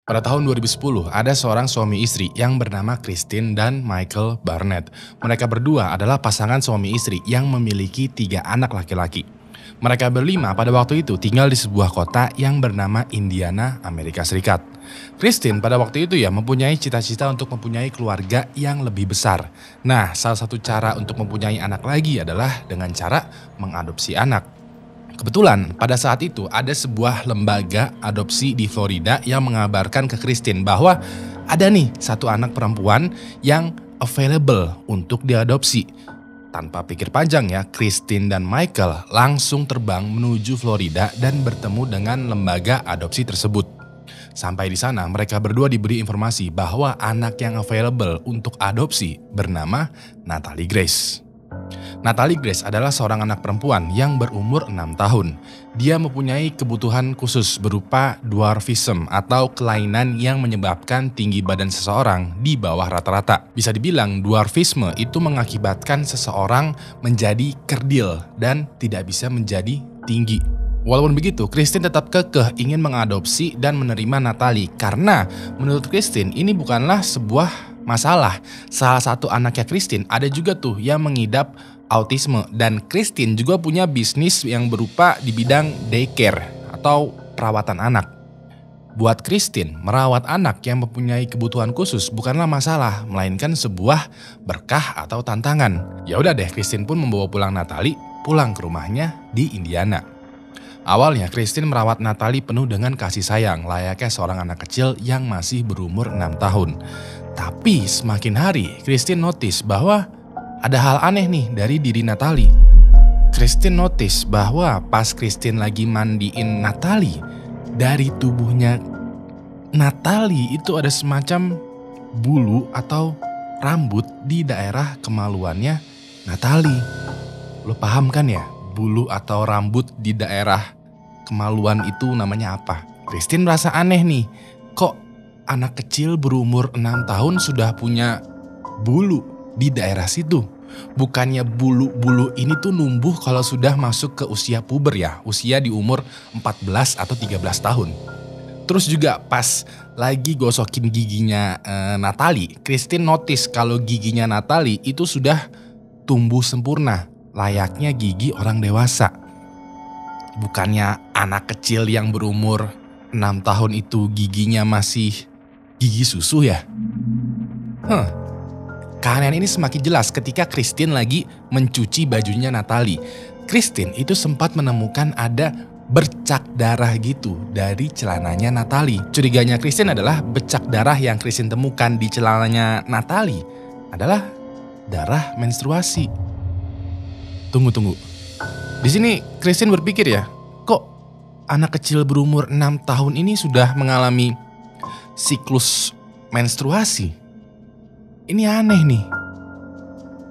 Pada tahun 2010, ada seorang suami istri yang bernama Christine dan Michael Barnett. Mereka berdua adalah pasangan suami istri yang memiliki 3 anak laki-laki. Mereka berlima pada waktu itu tinggal di sebuah kota yang bernama Indiana, Amerika Serikat. Christine pada waktu itu mempunyai cita-cita untuk mempunyai keluarga yang lebih besar. Nah, salah satu cara untuk mempunyai anak lagi adalah dengan cara mengadopsi anak. Kebetulan pada saat itu ada sebuah lembaga adopsi di Florida yang mengabarkan ke Christine bahwa ada nih satu anak perempuan yang available untuk diadopsi. Tanpa pikir panjang Christine dan Michael langsung terbang menuju Florida dan bertemu dengan lembaga adopsi tersebut. Sampai di sana mereka berdua diberi informasi bahwa anak yang available untuk adopsi bernama Natalie Grace. Natalie Grace adalah seorang anak perempuan yang berumur 6 tahun. Dia mempunyai kebutuhan khusus berupa dwarfism atau kelainan yang menyebabkan tinggi badan seseorang di bawah rata-rata. Bisa dibilang dwarfisme itu mengakibatkan seseorang menjadi kerdil dan tidak bisa menjadi tinggi. Walaupun begitu, Christine tetap kekeh ingin mengadopsi dan menerima Natalie karena menurut Christine ini bukanlah sebuah masalah. Salah satu anaknya Christine ada juga tuh yang mengidap autisme dan Christine juga punya bisnis yang berupa di bidang daycare atau perawatan anak. Buat Christine, merawat anak yang mempunyai kebutuhan khusus bukanlah masalah, melainkan sebuah berkah atau tantangan. Ya udah deh, Christine pun membawa pulang Natalie pulang ke rumahnya di Indiana. Awalnya Christine merawat Natalie penuh dengan kasih sayang layaknya seorang anak kecil yang masih berumur 6 tahun. Tapi semakin hari Christine notice bahwa ada hal aneh nih dari diri Natalie. Christine notice bahwa pas Christine lagi mandiin Natalie, dari tubuhnya Natalie itu ada semacam bulu atau rambut di daerah kemaluannya Natalie. Lo paham kan ya, bulu atau rambut di daerah kemaluan itu namanya apa? Christine merasa aneh nih, kok anak kecil berumur 6 tahun sudah punya bulu di daerah situ. Bukannya bulu-bulu ini tuh numbuh kalau sudah masuk ke usia puber usia di umur 14 atau 13 tahun. Terus juga pas lagi gosokin giginya Natalie, Christine notice kalau giginya Natalie itu sudah tumbuh sempurna, layaknya gigi orang dewasa. Bukannya anak kecil yang berumur 6 tahun itu giginya masih gigi susu ya? Keanehan ini semakin jelas ketika Christine lagi mencuci bajunya Natalie. Christine itu sempat menemukan ada bercak darah gitu dari celananya Natalie. Curiganya Christine adalah bercak darah yang Christine temukan di celananya Natalie adalah darah menstruasi. Tunggu. Di sini Christine berpikir kok anak kecil berumur 6 tahun ini sudah mengalami siklus menstruasi? Ini aneh nih.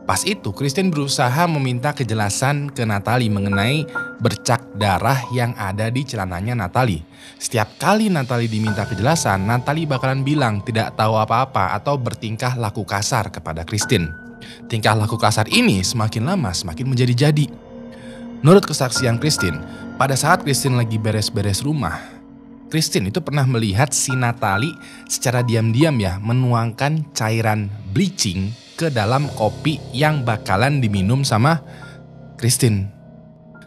Pas itu Christine berusaha meminta kejelasan ke Natalie mengenai bercak darah yang ada di celananya Natalie. Setiap kali Natalie diminta kejelasan, Natalie bakalan bilang tidak tahu apa-apa atau bertingkah laku kasar kepada Christine. Tingkah laku kasar ini semakin lama semakin menjadi-jadi. Menurut kesaksian Christine, pada saat Christine lagi beres-beres rumah, Christine itu pernah melihat si Natalie secara diam-diam menuangkan cairan bleaching ke dalam kopi yang bakalan diminum sama Christine.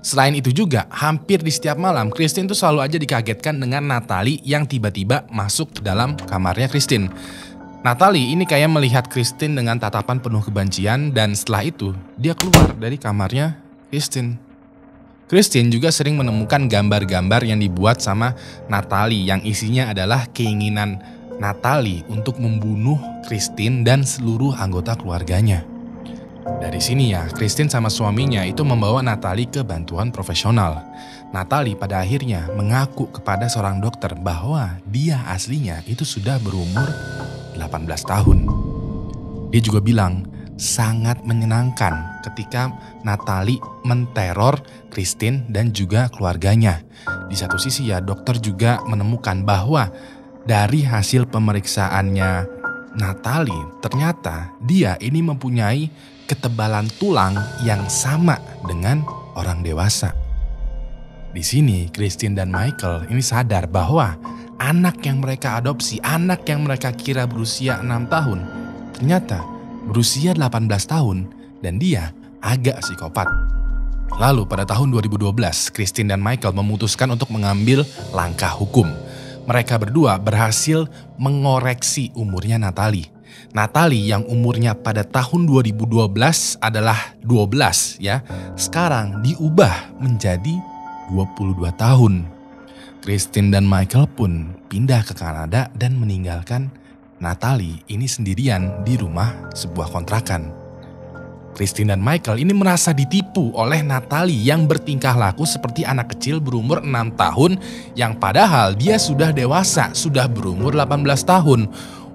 Selain itu juga, hampir di setiap malam Christine tuh selalu aja dikagetkan dengan Natalie yang tiba-tiba masuk ke dalam kamarnya Christine. Natalie ini kayak melihat Christine dengan tatapan penuh kebencian dan setelah itu dia keluar dari kamarnya Christine. Christine juga sering menemukan gambar-gambar yang dibuat sama Natalie yang isinya adalah keinginan Natalie untuk membunuh Christine dan seluruh anggota keluarganya. Dari sini Christine sama suaminya itu membawa Natalie ke bantuan profesional. Natalie pada akhirnya mengaku kepada seorang dokter bahwa dia aslinya itu sudah berumur 18 tahun. Dia juga bilang sangat menyenangkan ketika Natalie menteror Christine dan juga keluarganya. Di satu sisi dokter juga menemukan bahwa dari hasil pemeriksaannya Natalie, ternyata dia ini mempunyai ketebalan tulang yang sama dengan orang dewasa. Di sini Christine dan Michael ini sadar bahwa anak yang mereka adopsi, anak yang mereka kira berusia 6 tahun, ternyata berusia 18 tahun dan dia agak psikopat. Lalu pada tahun 2012, Christine dan Michael memutuskan untuk mengambil langkah hukum. Mereka berdua berhasil mengoreksi umurnya Natalie. Natalie yang umurnya pada tahun 2012 adalah 12 ya, sekarang diubah menjadi 22 tahun. Christine dan Michael pun pindah ke Kanada dan meninggalkan Natalie ini sendirian di rumah sebuah kontrakan. Christine dan Michael ini merasa ditipu oleh Natalie yang bertingkah laku seperti anak kecil berumur 6 tahun yang padahal dia sudah dewasa, sudah berumur 18 tahun.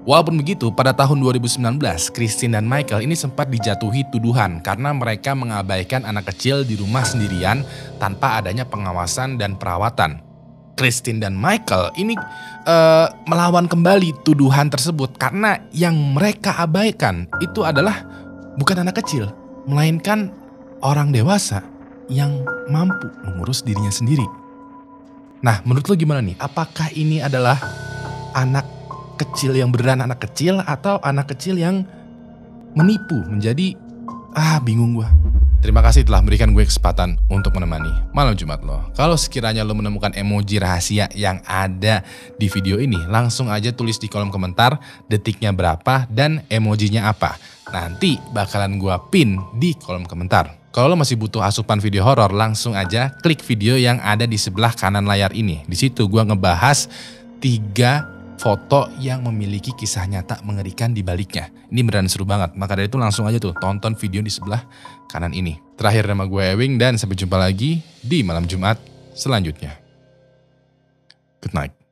Walaupun begitu, pada tahun 2019, Christine dan Michael ini sempat dijatuhi tuduhan karena mereka mengabaikan anak kecil di rumah sendirian tanpa adanya pengawasan dan perawatan. Christine dan Michael ini melawan kembali tuduhan tersebut karena yang mereka abaikan itu adalah bukan anak kecil, melainkan orang dewasa yang mampu mengurus dirinya sendiri. Nah, menurut lo gimana nih? Apakah ini adalah anak kecil yang beneran anak kecil atau anak kecil yang menipu menjadi bingung gua. Terima kasih telah memberikan gue kesempatan untuk menemani malam Jumat lo. Kalau sekiranya lo menemukan emoji rahasia yang ada di video ini, langsung aja tulis di kolom komentar detiknya berapa dan emojinya apa. Nanti bakalan gue pin di kolom komentar. Kalau lo masih butuh asupan video horor, langsung aja klik video yang ada di sebelah kanan layar ini. Di situ gue ngebahas 3 foto yang memiliki kisah nyata mengerikan di baliknya. Ini beneran seru banget. Maka dari itu langsung aja tuh tonton video di sebelah kanan ini. Terakhir, nama gue Ewing dan sampai jumpa lagi di malam Jumat selanjutnya. Good night.